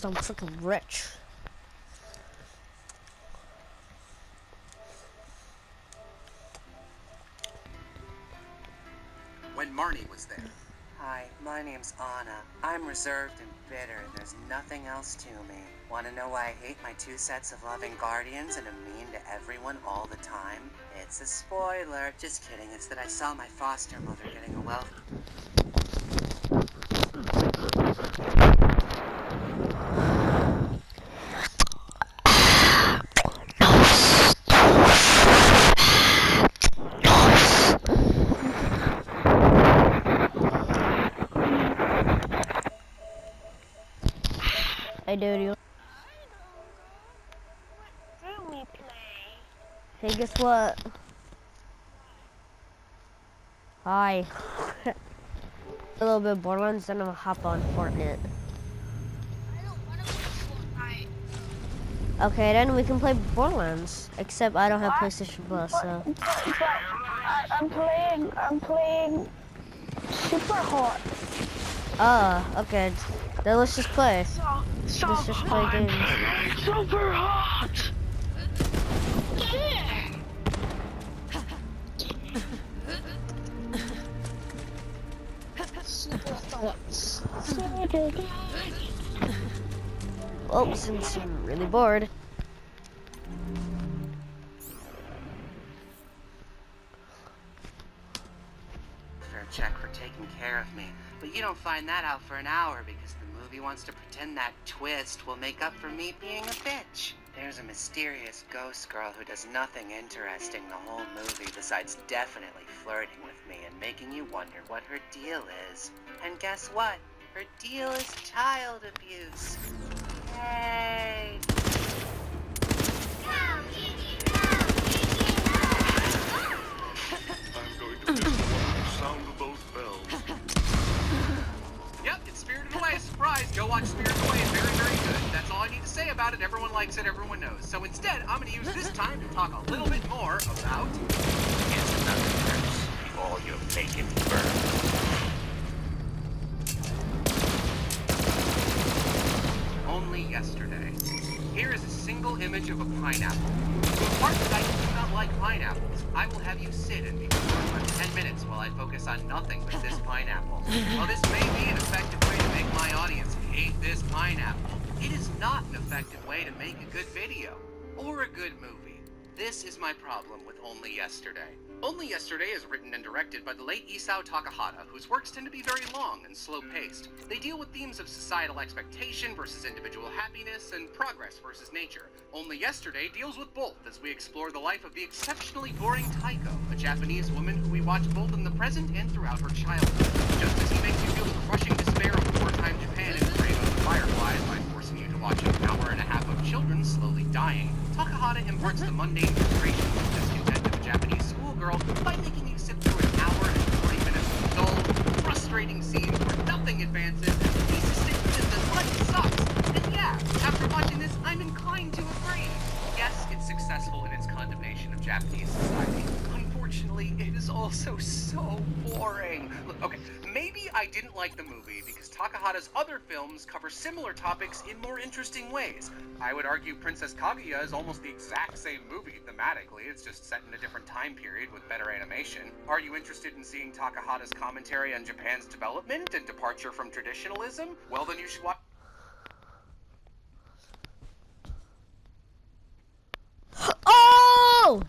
I'm freaking rich. When Marnie was there. Hi, my name's Anna. I'm reserved and bitter. There's nothing else to me. Want to know why I hate my 2 sets of loving guardians and am mean to everyone all the time? It's a spoiler. Just kidding. It's that I saw my foster mother getting a wealth. Hey, dude. Hey, guess what? Hi. A little bit of Borderlands, then I'll hop on Fortnite. Okay, then we can play Borderlands. Except I don't have PlayStation Plus, so. I'm playing Super Hot. Okay. Then let's just play. Let's just play games. Super Hot. Oh, since I'm really bored. Check for taking care of me. But you don't find that out for an hour because the movie wants to pretend that twist will make up for me being a bitch. There's a mysterious ghost girl who does nothing interesting the whole movie besides definitely flirting with me and making you wonder what her deal is. And guess what? Her deal is child abuse. Yay! I'm going to listen to the sound of those bells. Yep, it's Spirited Away. Surprise! Go watch Spirited Away. It's very, very good. That's all I need to say about it. Everyone likes it. Everyone knows. So instead, I'm going to use this time to talk a little bit more about... It's another curse. All you make it burn. Only yesterday. Here is a single image of a pineapple. To impart that I do not like pineapples, I will have you sit and be bored for 10 minutes while I focus on nothing but this pineapple. While this may be an effective way to make my audience hate this pineapple, it is not an effective way to make a good video or a good movie. This is my problem with Only Yesterday. Only Yesterday is written and directed by the late Isao Takahata, whose works tend to be very long and slow-paced. They deal with themes of societal expectation versus individual happiness and progress versus nature. Only Yesterday deals with both as we explore the life of the exceptionally boring Taiko, a Japanese woman who we watch both in the present and throughout her childhood. Just as he makes you feel the crushing despair of wartime Japan and Grave of the Fireflies by forcing you to watch an hour and a half of children slowly dying, Takahata imparts the mundane frustrations and discontent of a Japanese schoolgirl by making you sit through an hour and 40 minutes of dull, frustrating scenes where nothing advances and the thesis statement is that life sucks. And yeah, after watching this, I'm inclined to agree. Yes, it's successful in its condemnation of Japanese society. Unfortunately, it is also so boring. Look, okay, maybe I didn't like the movie because Takahata's other films cover similar topics in more interesting ways. I would argue Princess Kaguya is almost the exact same movie thematically, it's just set in a different time period with better animation. Are you interested in seeing Takahata's commentary on Japan's development and departure from traditionalism? Well, then you should watch... Oh!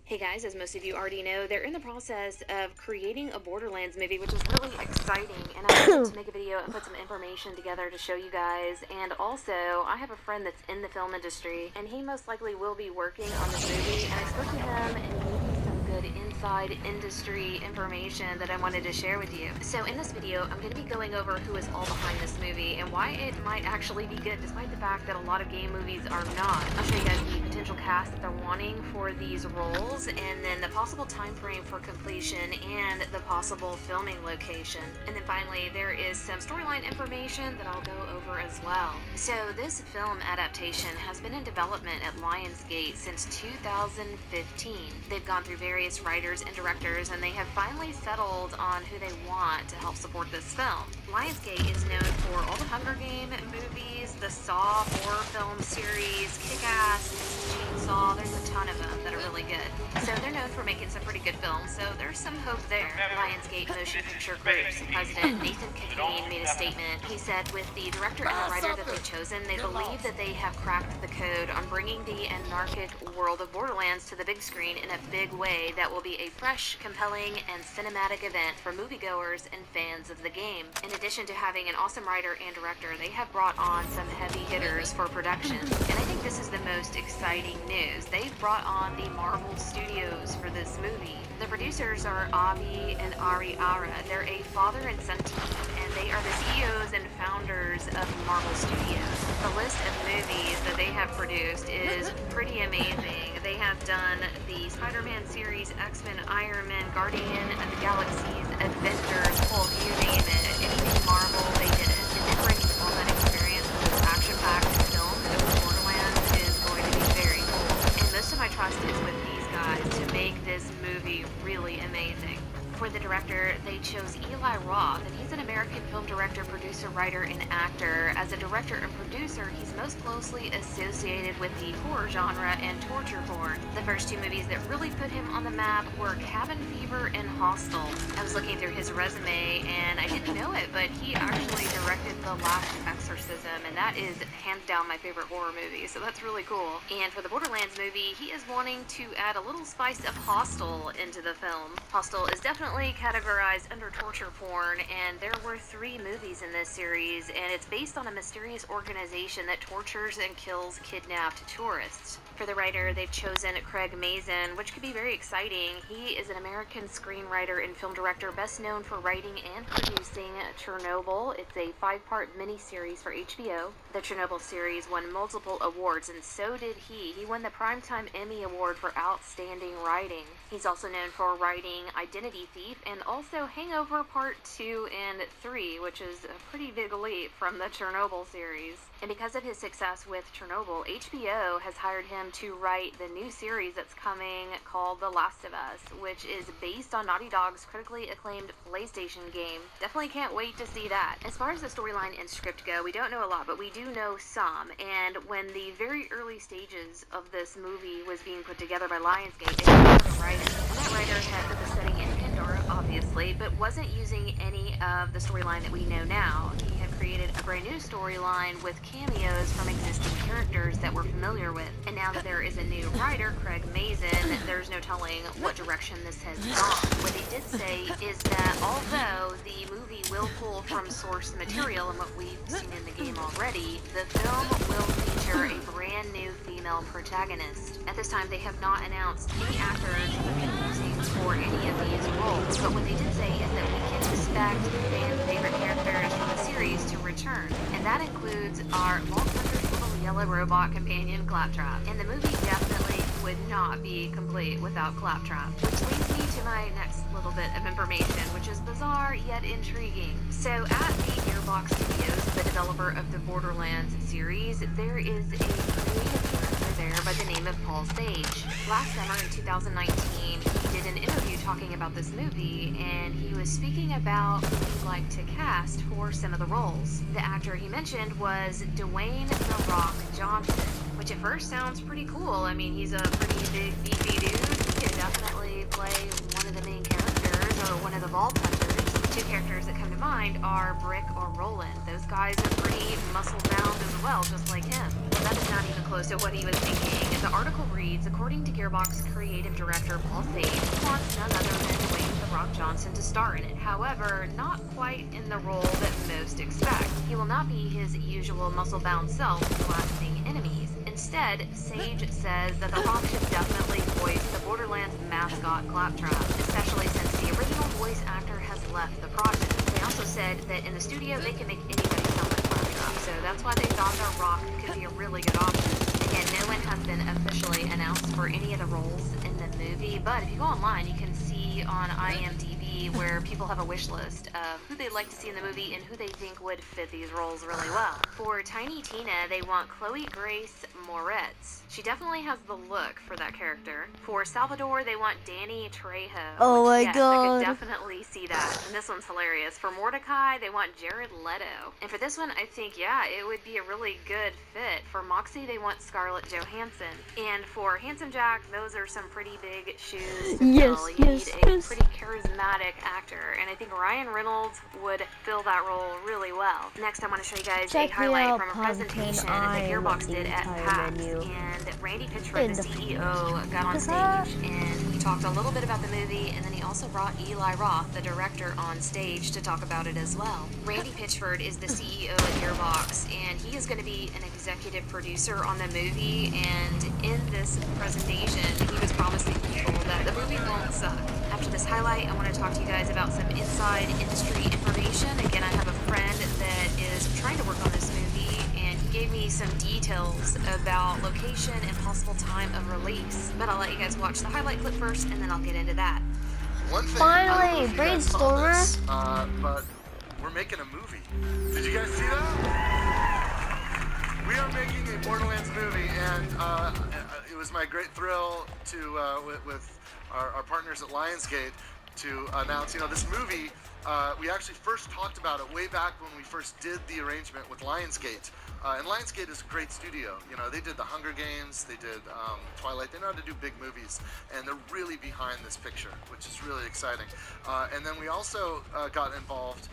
Hey guys, as most of you already know, they're in the process of creating a Borderlands movie, which is really exciting, and I wanted to make a video and put some information together to show you guys. And also, I have a friend that's in the film industry, and he most likely will be working on this movie, and I spoke to him, and he gave me some good inside industry information that I wanted to share with you. So in this video, I'm going to be going over who is all behind this movie, and why it might actually be good, despite the fact that a lot of game movies are not. I'll show you guys the potential cast that they're wanting for these roles, and then the possible time frame for completion and the possible filming location. And then finally, there is some storyline information that I'll go over as well. So this film adaptation has been in development at Lionsgate since 2015. They've gone through various various writers and directors, and they have finally settled on who they want to help support this film. Lionsgate is known for all the Hunger Game movies, the Saw horror film series, Kick-Ass, Chainsaw. There's a ton of them that are really good. So they're known for making some pretty good films, so there's some hope there. Lionsgate Motion Picture Group's president Nathan Kane made a statement. He said with the director and the writer that they've chosen, they believe that they have cracked the code on bringing the anarchic world of Borderlands to the big screen in a big way that will be a fresh, compelling, and cinematic event for moviegoers and fans of the game. In addition to having an awesome writer and director, they have brought on some heavy hitters for production. And I think this is the most exciting news. They've brought on the Marvel Studios for this movie. The producers are Avi and Ari Ara. They're a father and son team, and they are the CEOs and founders of Marvel Studios. The list of movies that they have produced is pretty amazing. They have done the Spider-Man series, X-Men, Iron Man, Guardian of the Galaxies, Avengers, Hulk, you name it. Anything Marvel, they did it. And then bringing all that experience with this action-packed film over Borderlands is going to be very cool. And most of my trust is with these guys to make this movie really amazing. For the director, they chose Eli Roth, and he's an American film director, producer, writer, and actor. As a director and producer, he's most closely associated with the horror genre and torture porn. The first two movies that really put him on the map were Cabin Fever and Hostel. I was looking through his resume, and I didn't know it, but he actually directed The Last Exorcism, and that is hands down my favorite horror movie, so that's really cool. And for the Borderlands movie, he is wanting to add a little spice of Hostel into the film. Hostel is definitely categorized under torture porn, and there were 3 movies in this series, and it's based on a mysterious organization that tortures and kills kidnapped tourists. For the writer, they've chosen Craig Mazin, which could be very exciting. He is an American screenwriter and film director, best known for writing and producing Chernobyl. It's a 5-part miniseries for HBO. The Chernobyl series won multiple awards, and so did he. He won the Primetime Emmy Award for Outstanding Writing. He's also known for writing Identity Thief and also Hangover Part 2 and 3, which is a pretty big leap from the Chernobyl series. And because of his success with Chernobyl, HBO has hired him to write the new series that's coming called The Last of Us, which is based on Naughty Dog's critically acclaimed PlayStation game. Definitely can't wait to see that. As far as the storyline and script go, we don't know a lot, but we do know some. And when the very early stages of this movie was being put together by Lionsgate, they had a writer. And that writer had put the setting in Pandora, obviously, but wasn't using any of the storyline that we know now. He had created a brand new storyline with cameos from existing characters that we're familiar with. And now that there is a new writer, Craig Mazin, there's no telling what direction this has gone. What they did say is that although the movie will pull from source material and what we've seen in the game already, the film will feature a brand new female protagonist. At this time, they have not announced any actors who will be using for any of these roles, but what they did say is that we can expect fan favorite characters from the series to return, and that includes our long-suffering little yellow robot companion Claptrap. And the movie definitely would not be complete without Claptrap, which leads me to my next little bit of information, which is bizarre yet intriguing. So at the Gearbox Studios, the developer of the Borderlands series, there is a creative director there by the name of Paul Sage. Last summer in 2019, he did an interview talking about this movie, and he was speaking about who he'd like to cast for some of the roles. The actor he mentioned was Dwayne "The Rock" Johnson, which at first sounds pretty cool. I mean, he's a pretty big, beefy dude. He could definitely play one of the main characters or one of the vault hunters. The 2 characters that come to mind are Brick or Roland. Those guys are pretty muscle-bound as well, just like him. But that is not even close to what he was thinking. The article reads, according to Gearbox creative director Paul Sage, he wants none other than Dwayne "The Rock" Johnson to star in it. However, not quite in the role that most expect. He will not be his usual muscle-bound self blasting enemies. Instead, Sage says that The Rock should definitely voice the Borderlands mascot Claptrap, especially since the original voice actor has left the project. They also said that in the studio they can make anybody sound like Claptrap, so that's why they thought The Rock could be a really good option. Again, no one has been officially announced for any of the roles in the movie, but if you go online, you can see on IMDb be where people have a wish list of who they'd like to see in the movie and who they think would fit these roles really well. For Tiny Tina, they want Chloe Grace Moretz. She definitely has the look for that character. For Salvador, they want Danny Trejo. Oh my yes, I God. could definitely see that. And this one's hilarious. For Mordecai, they want Jared Leto. And for this one, I think, yeah, it would be a really good fit. For Moxie, they want Scarlett Johansson. And for Handsome Jack, those are some pretty big shoes to Yes, fill. You yes, need a yes. pretty charismatic actor. And I think Ryan Reynolds would fill that role really well. Next, I want to show you guys Check a me highlight out, from a Pumpkin. presentation I that Gearbox love the did at entire PAX. menu. And Randy Pitchford, In the the CEO, got on stage and he talked a little bit about the movie, and then he also brought Eli Roth, the director, on stage to talk about it as well. Randy Pitchford is the CEO at Gearbox, and he is going to be an executive producer on the movie, and in this presentation, he was promising people that the movie won't suck. After this highlight, I want to talk to you guys about some inside industry information. Again, I have a friend that is trying to work on this movie, and he gave me some details about location and possible time of release. But I'll let you guys watch the highlight clip first, and then I'll get into that. One thing, Finally, I don't know if you guys saw Brainstormer. this, but we're making a movie. Did you guys see that? We are making a Borderlands movie, and it was my great thrill to, with our partners at Lionsgate, to announce, this movie. We actually first talked about it way back when we first did the arrangement with Lionsgate. And Lionsgate is a great studio. They did the Hunger Games, they did Twilight. They know how to do big movies, and they're really behind this picture, which is really exciting. And then we also got involved.